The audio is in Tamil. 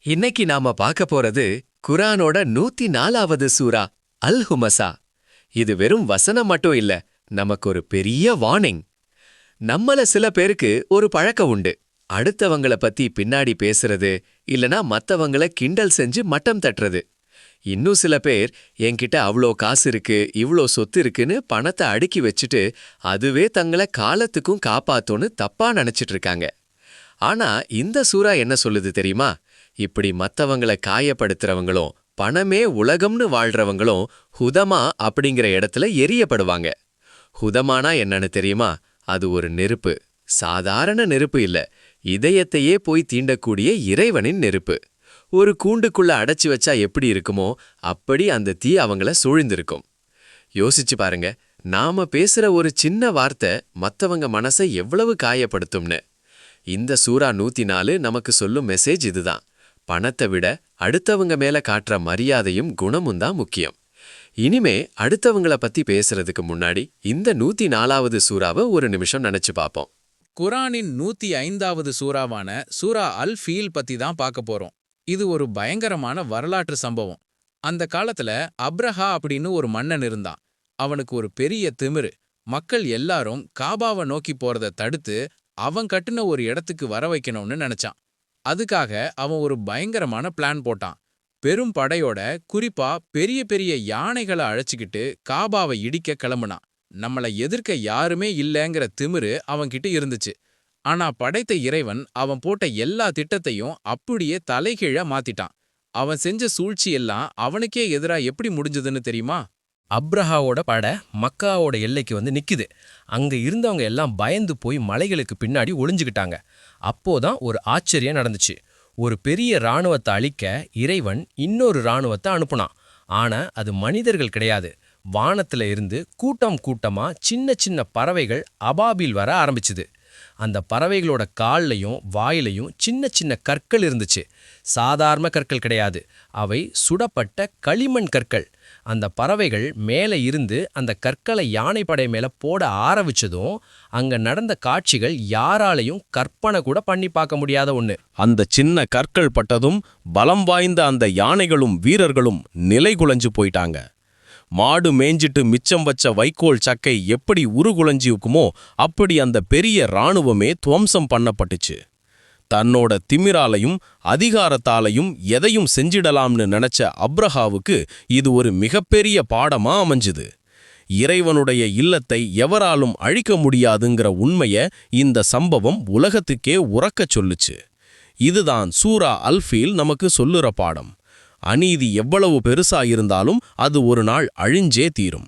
இன்னைக்கு நாம பார்க்க போறது குர்ஆனோட 104வது சூரா அல் ஹுமஸா. இது வெறும் வசனம் மட்டும் இல்ல, நமக்கு ஒரு பெரிய வார்னிங். நம்மள சில பேருக்கு ஒரு பழக்கம் உண்டு. அடுத்தவங்கள பத்தி பின்னாடி பேசுறது, இல்லனா மத்தவங்கள கிண்டல் செஞ்சு மட்டம் தட்டுறது. இன்னும் சில பேர் என்கிட்ட அவ்ளோ காசு இருக்கு, இவ்ளோ சொத்து இருக்குன்னு பணத்தை அடுக்கி வச்சுட்டு அதுவே தங்கள காலத்துக்கும் காப்பாத்தும்னு தப்பா நினைச்சிட்டு இருக்காங்க. ஆனா இந்த சூரா என்ன சொல்லுது தெரியுமா? இப்படி மத்தவங்கள காயப்படுத்துறவங்களும் பணமே உலகம்னு வாழ்றவங்களும் ஹுதமா அப்படிங்கிற இடத்துல எரியப்படுவாங்க. ஹுதமானா என்னன்னு தெரியுமா? அது ஒரு நெருப்பு. சாதாரண நெருப்பு இல்ல, இதயத்தையே போய் தீண்டக்கூடிய இறைவனின் நெருப்பு. ஒரு கூண்டுக்குள்ள அடைச்சு வச்சா எப்படி இருக்குமோ அப்படி அந்த தீ அவங்கள சூழ்ந்திருக்கும். யோசிச்சு பாருங்க, நாம பேசுற ஒரு சின்ன வார்த்தை மத்தவங்க மனசை எவ்வளவு காயப்படுத்தும்னு. இந்த சூரா 104 நமக்கு சொல்லும் மெசேஜ் இதுதான். பணத்தை விட அடுத்தவங்க மேல காட்டுற மரியாதையும் குணமும் தான் முக்கியம். இனிமே அடுத்தவங்கள பத்தி பேசுறதுக்கு முன்னாடி இந்த 104வது சூறாவை ஒரு நிமிஷம் நினைச்சு பார்ப்போம். குர்ஆனின் 105வது சூறாவான சூரா அல் ஃபீல் பத்தி தான் பார்க்க போறோம். இது ஒரு பயங்கரமான வரலாற்று சம்பவம். அந்த காலத்துல அப்ரஹா அப்படின்னு ஒரு மன்னன் இருந்தான். அவனுக்கு ஒரு பெரிய திமிரு. மக்கள் எல்லாரும் காபாவை நோக்கி போறத தடுத்து அவன் கட்டுன ஒரு இடத்துக்கு வர வைக்கணும்னு நினைச்சான். அதுக்காக அவன் ஒரு பயங்கரமான பிளான் போட்டான். பெரும் படையோட, குறிப்பா பெரிய பெரிய யானைகளை அழைச்சுக்கிட்டு காபாவை இடிக்க கிளம்புனான். நம்மள எதிர்க்க யாருமே இல்லைங்கிற திமிரு அவன்கிட்ட இருந்துச்சு. ஆனா படைத்த இறைவன் அவன் போட்ட எல்லா திட்டத்தையும் அப்படியே தலைகீழா மாத்திட்டான். அவன் செஞ்ச சூழ்ச்சி எல்லாம் அவனுக்கே எதிரா எப்படி முடிஞ்சதுன்னு தெரியுமா? அப்ரஹாவோட படை மக்காவோட எல்லைக்கு வந்து நிக்குது. அங்க இருந்தவங்க எல்லாம் பயந்து போய் மலைகளுக்கு பின்னாடி ஒளிஞ்சுக்கிட்டாங்க. அப்போதான் ஒரு ஆச்சரியம் நடந்துச்சு. ஒரு பெரிய இராணுவத்தை அழிக்க இறைவன் இன்னொரு இராணுவத்தை அனுப்புனான். ஆனா அது மனிதர்கள் கிடையாது. வானத்துல இருந்து கூட்டம் கூட்டமா சின்ன சின்ன பறவைகள் அபாபில் வர ஆரம்பிச்சுது. அந்த பறவைகளோட கால்லையும் வாயிலையும் சின்ன சின்ன கற்கள் இருந்துச்சு. சாதாரண கற்கள் கிடையாது, அவை சுடப்பட்ட களிமண் கற்கள். அந்த பறவைகள் மேலே இருந்து அந்த கற்களை யானைப்படை மேல போட ஆரம்பிச்சதும் அங்க நடந்த காட்சிகள் யாராலையும் கற்பனை கூட பண்ணி பார்க்க முடியாத ஒண்ணு. அந்த சின்ன கற்கள் பட்டதும் பலம் வாய்ந்த அந்த யானைகளும் வீரர்களும் நிலைகுலைஞ்சு போயிட்டாங்க. மாடு மேய்ஞ்சிட்டு மிச்சம் வச்ச வைக்கோல் சக்கை எப்படி உருகுலைஞ்சிக்குமோ அப்படி அந்த பெரிய இராணுவமே துவம்சம் பண்ணப்பட்டுச்சு. தன்னோட திமிராலையும் அதிகாரத்தாலையும் எதையும் செஞ்சிடலாம்னு நினைச்ச அப்ரஹாவுக்கு இது ஒரு மிகப்பெரிய பாடமா அமைஞ்சுது. இறைவனுடைய இல்லத்தை எவராலும் அழிக்க முடியாதுங்கிற உண்மைய இந்த சம்பவம் உலகத்துக்கே உரக்கச் சொல்லுச்சு. இதுதான் சூரா அல் ஃபீல் நமக்கு சொல்லுற பாடம். அநீதி எவ்வளவு பெருசா இருந்தாலும் அது ஒரு நாள் அழிஞ்சே தீரும்.